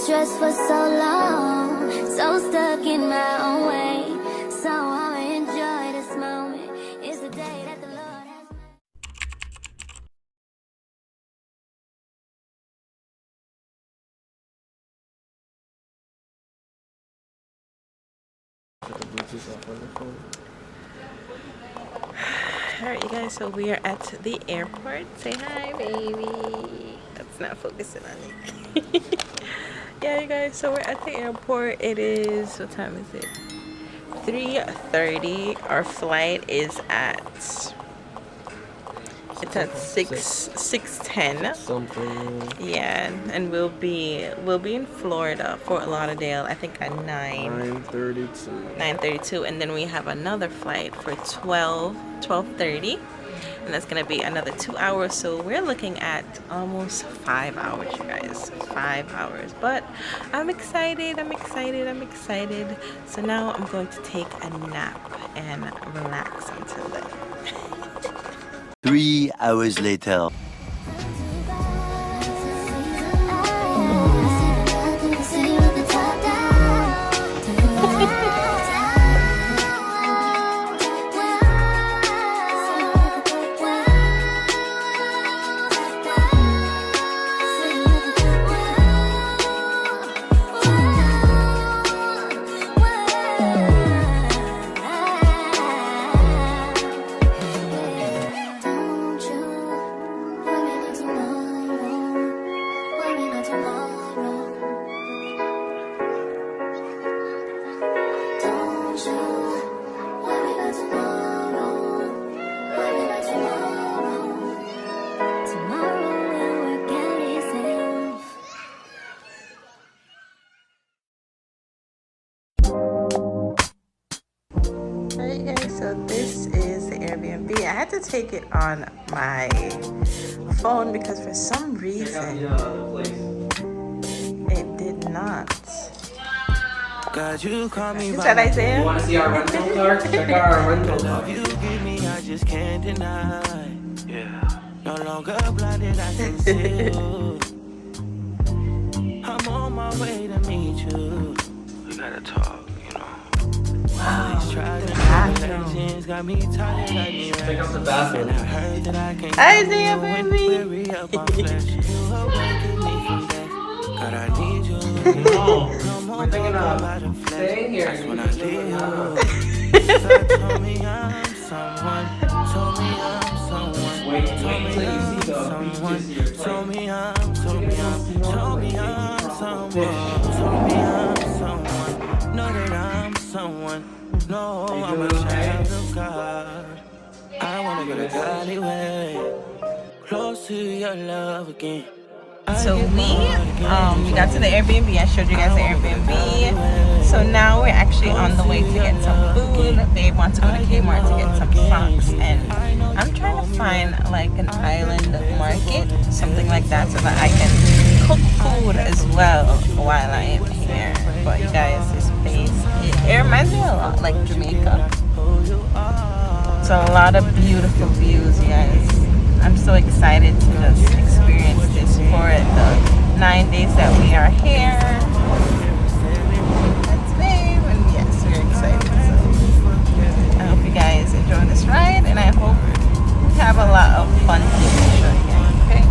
Stressed for so long, so stuck in my own way. So I'ma enjoy this moment. It's the day that the Lord has made. Alright, you guys, so we are at the airport. Say hi, baby. That's not focusing on it. Yeah, you guys, so we're at the airport. It is, what time is it? 3:30. Our flight is at, it's at 6:10 something. Yeah, and we'll be in Florida, Fort Lauderdale, I think at 9:32, and then we have another flight for 12:30, and that's gonna be another 2 hours. So we're looking at almost 5 hours, you guys. 5 hours. But I'm excited. So now I'm going to take a nap and relax until then. 3 hours later. So this is the Airbnb. I had to take it on my phone because for some reason it did not. Is that Isaiah? You want to see our rental car? Check out our rental car. You give me, I just can't deny. Yeah. No longer blinded, I can see you. I'm on my way to meet you. We gotta talk, you know. Wow, the bathroom. Got me tired, I need Check out the bathroom. I heard that I can Isaiah, baby. God, I need you. No, we're thinking of staying here. That's when I leave. Told me I'm someone. Told me I'm someone. Wait until you see the beaches. Told me I'm someone. Told me I'm someone. Know that I'm someone. No, I'm a child of God. I wanna go to Godly way. Close to your love again. So we got to the Airbnb. I showed you guys the Airbnb. So now we're actually on the way to get some food. They want to go to Kmart to get some socks, and I'm trying to find like an island market, something like that, so that I can cook food as well while I am here. But you guys, this place, it reminds me a lot like Jamaica. So a lot of beautiful views, you guys. I'm so excited to just experience this for the 9 days that we are here. That's babe, and yes, we're excited. So I hope you guys enjoy this ride, and I hope we have a lot of fun to show you guys, okay?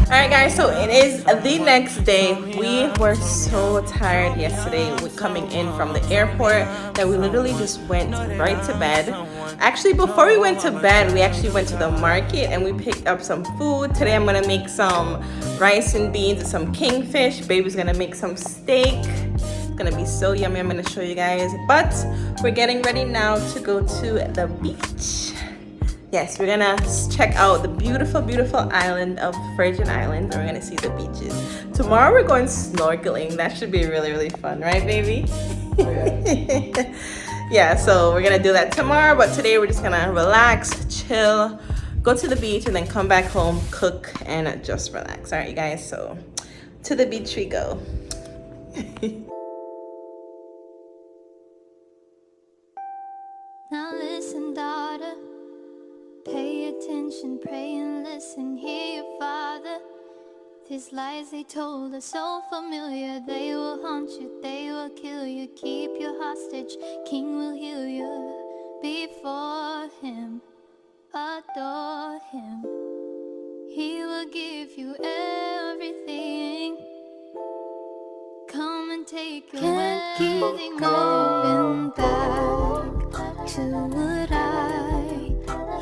Alright guys, so it is the next day. We were so tired yesterday with coming in from the airport that we literally just went right to bed. Actually, before we went to bed, we actually went to the market and we picked up some food. Today I'm gonna make some rice and beans and some kingfish. Baby's gonna make some steak. It's gonna be so yummy. I'm gonna show you guys. But we're getting ready now to go to the beach. Yes, we're gonna check out the beautiful, beautiful island of Virgin Islands, and we're gonna see the beaches. Tomorrow we're going snorkeling. That should be really, really fun, right, baby? Yeah, so we're gonna do that tomorrow, but today we're just gonna relax, chill, go to the beach, and then come back home, cook, and just relax. All right, you guys, so to the beach we go. Now listen, daughter, pay attention, pray and listen, hear your father. These lies they told are so familiar, they will haunt you, they will kill you, keep you hostage, king will heal you. Before him, adore him, he will give you everything. Come and take your Can't keep going back to what I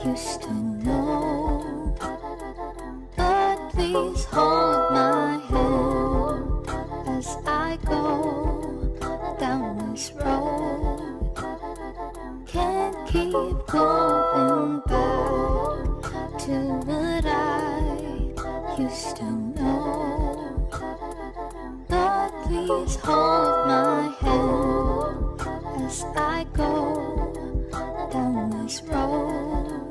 used to know. But please hold my hand as I go down this road. Can't keep going back to what I used to know. But please hold my hand as I go down this road.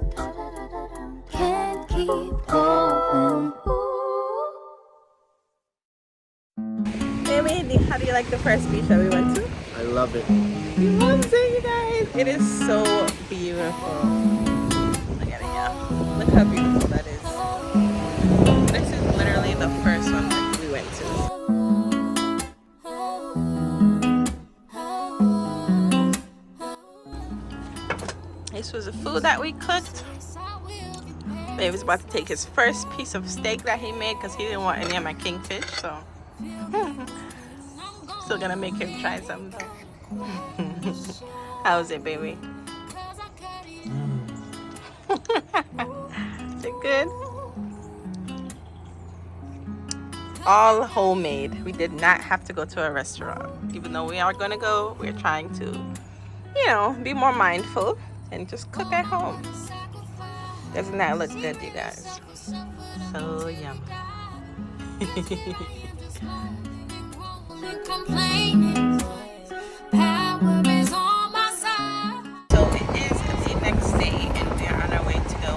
Can't keep going. Baby, how do you like the first beach that we went to? I love it. He loves it, you guys. It is so beautiful. Look at it, yeah. Look how beautiful that is. This is literally the first one that we went to. This was the food that we cooked. Babe was about to take his first piece of steak that he made because he didn't want any of my kingfish, so still gonna make him try some though. How's it, baby? Is it good? All homemade. We did not have to go to a restaurant. Even though we are gonna go, we're trying to, you know, be more mindful and just cook at home. Doesn't that look good, you guys? So yum. So it is the next day and we are on our way to go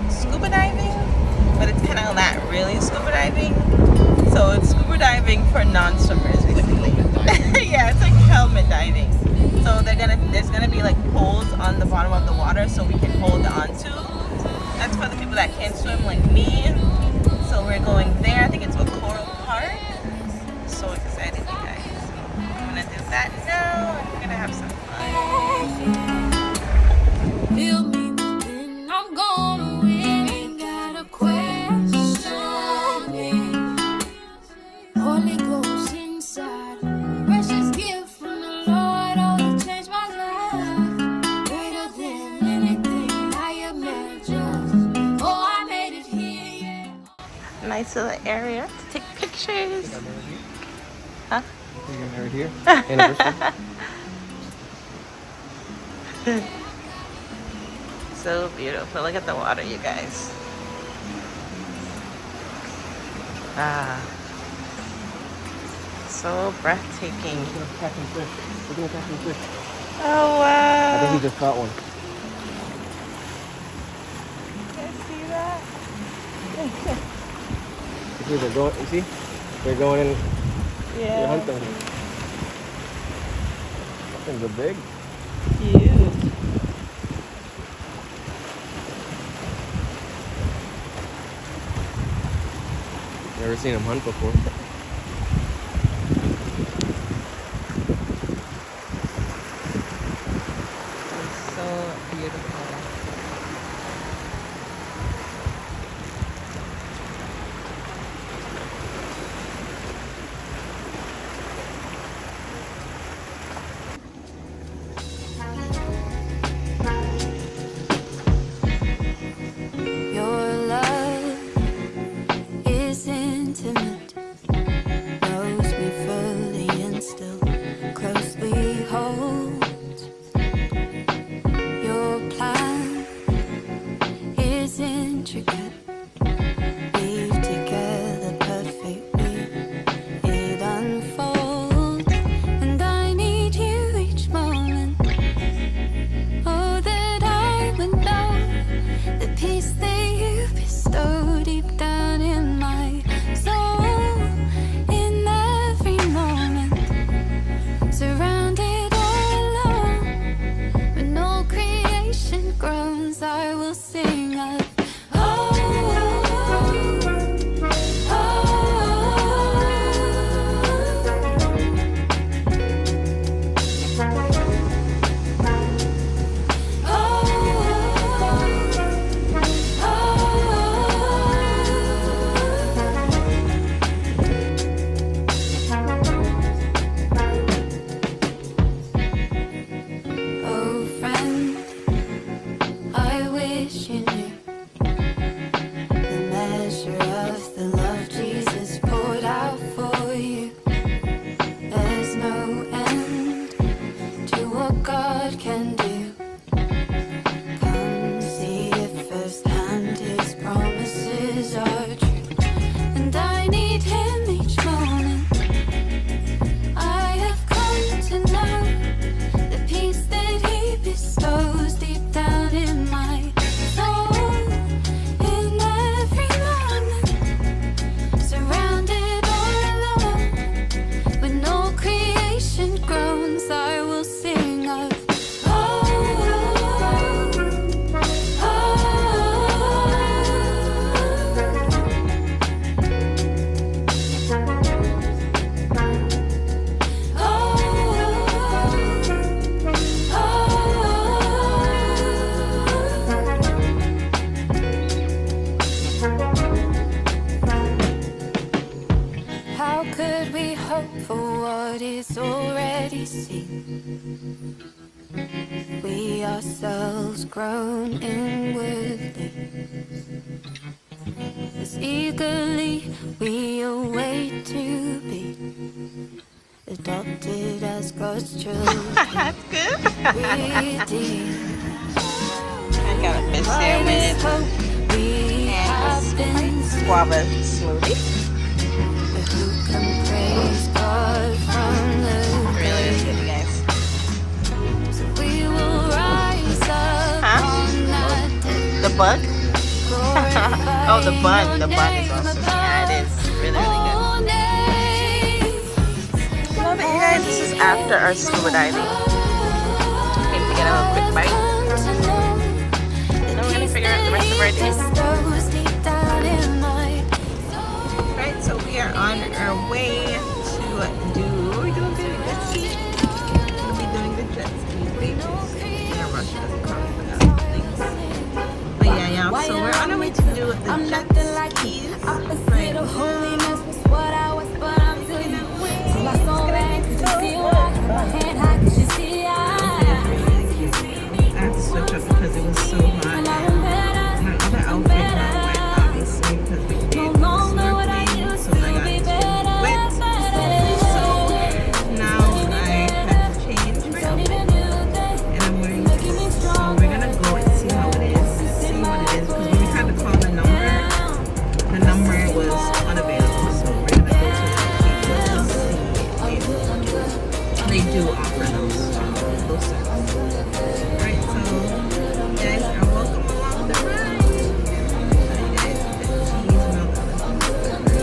scuba diving, but it's kind of not really scuba diving. So it's scuba diving for non-swimmers, basically. Yeah, it's like helmet diving. So there's gonna be like poles on the bottom of the water so we can hold on to. That's for the people that can't swim like me. So we're going there. I think it's a Coral Park. So excited, you guys. I'm gonna do that now and we're gonna have some fun. Feel me within, I'm gonna win. Ain't got a question. Holy Ghost inside, precious gift from the Lord. Oh, you changed my life, greater than anything I imagined. Oh, I made it here, yeah. Nice little area to take pictures. Huh? You get married here? Anniversary? So beautiful. Look at the water, you guys. Ah. So breathtaking. Look at catching fish. Look at catching fish. Oh I think wow. he just caught one. You see that? You see, they're going, you see? They're going in, they're Yeah. hunting. Things are big. Cute. Never seen him hunt before. It's so beautiful. Your love is intimate. with the love Jesus poured out for you. There's no end to what God can do. Come see it firsthand, His promises are true. And I need Him each moment. I have come to know the peace that He bestows deep down in my soul. In every moment, surrounded all alone, with no creation groans, I will sing of how could we hope for what is already seen? We ourselves grown inwardly, as eagerly we await to be adopted as God's children. That's good. Redeemed. I got a fish sandwich Hope we have been guava smoothie. who can praise God from the Really, really good, you guys. we will rise up Huh? on that day. The bug? Oh, the bun. The bun is awesome. Yeah, it is really, really good. Love it, you guys. This is after our scuba diving. Came to get a little quick bite. Then we're gonna figure out the rest of our day. Right, so we are on our way to do. We're doing the jet ski. We'll be doing the jet ski. Wait, in a rush doesn't count for that. Thanks. But yeah, so we're on our way to do the jet skis. Right. I had to switch up because it was so hot. My other outfit got wet, obviously, because we did snorkeling, so I got extremely wet. So now I have to change my outfit, and I'm wearing this. So we're gonna go and see how it is, see what it is, because when we tried to call the number was unavailable. So we're gonna go to the people and see if they do offer those services. Right, so you guys are welcome along the ride. I'll show you guys the cheese and all the other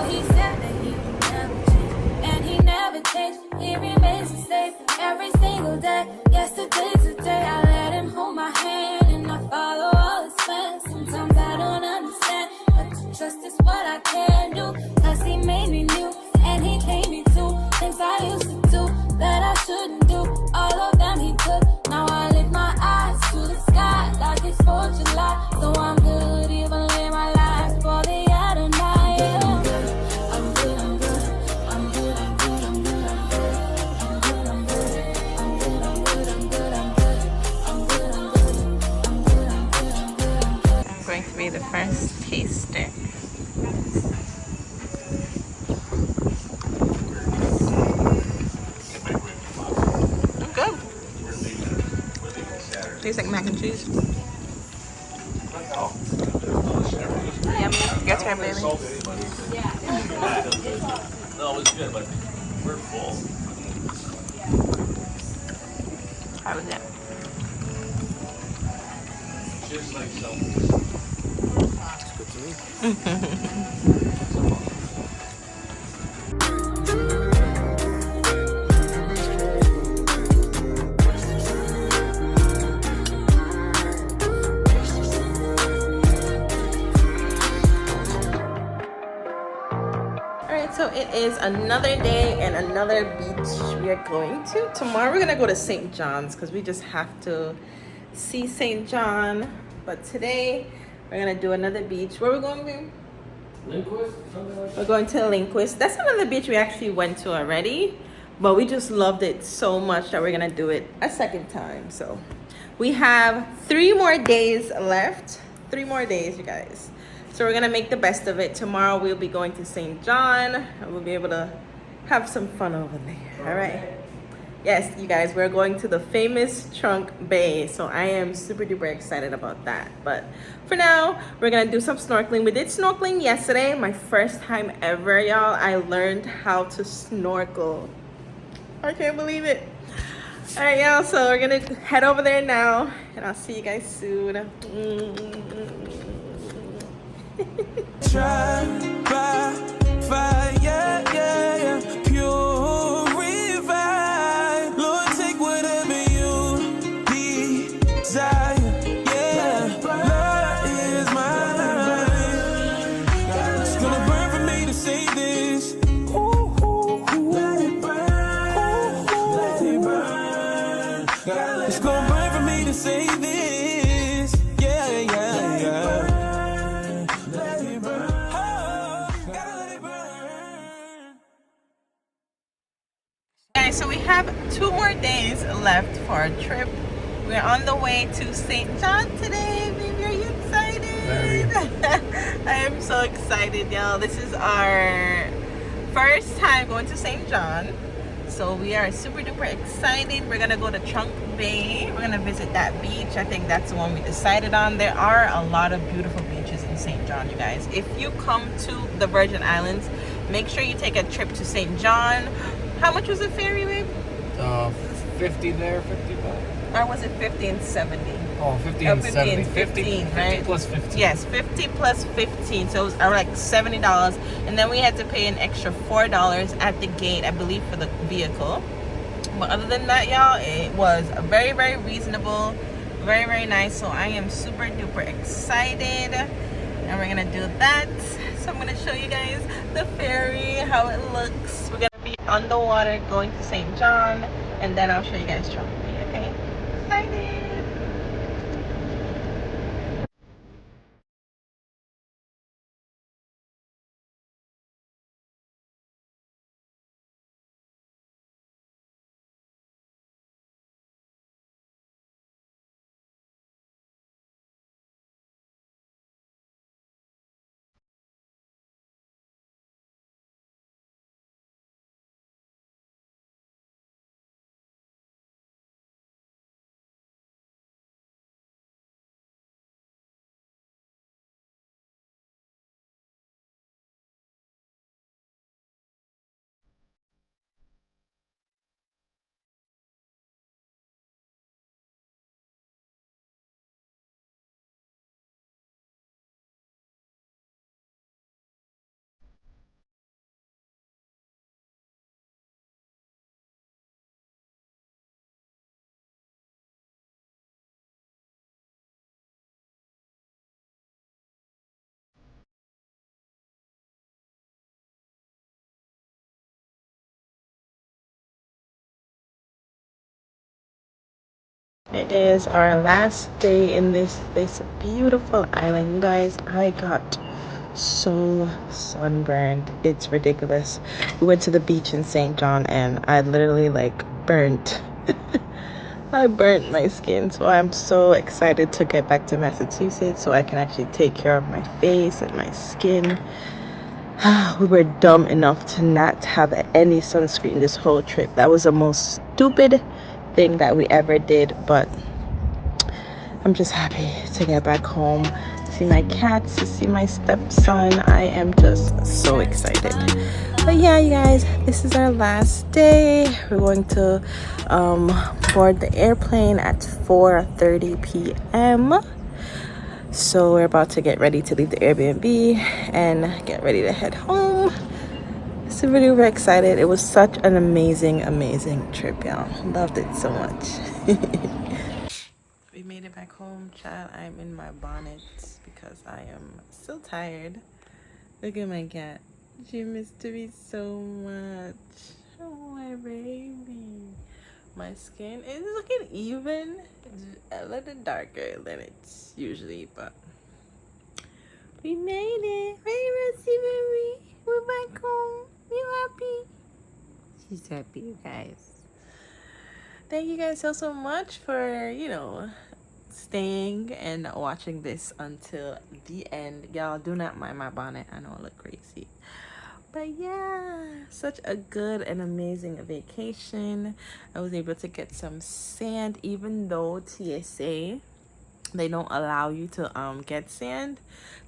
He said that he would never change, and he never changed. He remains the same every single day. Yesterday, today, I let him hold my hand, and I follow all his plans. Sometimes I don't understand, but to trust is what I can do. 'Cause he made me new, and he gave me two things I used to do that I shouldn't do. All of them he took. Now I lift my eyes to the sky like it's 4th of July. So I'm good, even live my life for the Adonai. Yeah. I'm good, I'm good, I'm good, I'm good, I'm good, I'm good, I'm good, I'm good, I'm good, I'm good, I'm good, I'm good, I'm good, I'm good, I'm good, I'm good, I'm good, I'm good. I'm going to be the first taster. Good. Tastes like mac and cheese. Yummy. Your turn, baby. No, it's good, but we're full. How was that? Just like so. Alright, so it is another day and another beach we are going to. Tomorrow we're gonna go to St. John's because we just have to see St. John. But today we're gonna do another beach. Where are we going, babe? We're going to Linquist. That's another beach we actually went to already, but we just loved it so much that we're gonna do it a second time. So we have 3 more days left. 3 more days, you guys. So we're gonna make the best of it. Tomorrow we'll be going to St. John and we'll be able to have some fun over there. All right. Yes, you guys, we're going to the famous Trunk Bay. So I am super duper excited about that. But for now, we're gonna do some snorkeling. We did snorkeling yesterday, my first time ever, y'all. I learned how to snorkel. I can't believe it. All right, y'all, so we're gonna head over there now and I'll see you guys soon. Try by fire, yeah, yeah, purify. Lord, take whatever you desire, yeah. Lord is mine. It's gonna burn for me to say this. Let it burn, let it burn. It's gonna burn for me to say this, yeah, yeah, yeah. Guys, so we have 2 more days left for our trip. We're on the way to St. John today. Baby, are you excited? I am so excited, y'all. This is our first time going to St. John. So we are super duper excited. We're gonna go to Trunk Bay. We're gonna visit that beach. I think that's the one we decided on. There are a lot of beautiful beaches in St. John, you guys. If you come to the Virgin Islands, make sure you take a trip to St. John. How much was the ferry, babe? 50 there, 50 back. Or was it 50 and 70? Oh, 50 Oh, and 50 70. and 15, right? 50 plus 15. Yes, 50 plus 15. So it was like $70. And then we had to pay an extra $4 at the gate, I believe, for the vehicle. But other than that, y'all, it was very, very reasonable. Very, very nice. So I am super duper excited. And we're going to do that. So I'm going to show you guys the ferry, how it looks. We're going to be on the water going to St. John. And then I'll show you guys Trunk Bay, okay? Excited. It is our last day in this beautiful island, you guys. I got so sunburned, it's ridiculous. We went to the beach in St. John and I literally like burnt I burnt my skin. So I'm so excited to get back to Massachusetts so I can actually take care of my face and my skin. We were dumb enough to not have any sunscreen this whole trip. That was the most stupid thing that we ever did, but I'm just happy to get back home, see my cats, to see my stepson. I am just so excited. But yeah, you guys, this is our last day. We're going to board the airplane at 4:30 p.m. So we're about to get ready to leave the Airbnb and get ready to head home. So really, we're excited. It was such an amazing trip, y'all. Loved it so much. We made it back home, child. I'm in my bonnet because I am so tired. Look at my cat. She missed me so much. Oh, my baby. My skin is looking even. It's a little darker than it's usually, but we made it. Right, Rusty, baby? We're back home. You happy? She's happy, you guys. Thank you guys so much for, staying and watching this until the end. Y'all do not mind my bonnet. I know I look crazy. But yeah, such a good and amazing vacation. I was able to get some sand, even though TSA, they don't allow you to get sand.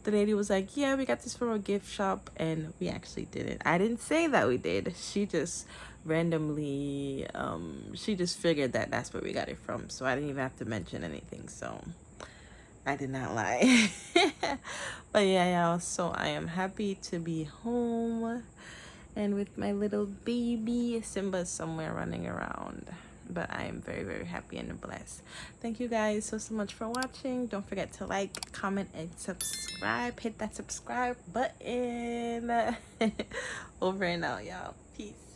The lady was like, yeah, we got this from a gift shop, and we actually didn't. I didn't say that we did. She just randomly she just figured that that's where we got it from, so I didn't even have to mention anything, so I did not lie. But yeah, y'all, so I am happy to be home and with my little baby. Simba's somewhere running around, but I am very, very happy and blessed. Thank you guys so much for watching. Don't forget to like, comment, and subscribe. Hit that subscribe button. Over and out, y'all. Peace.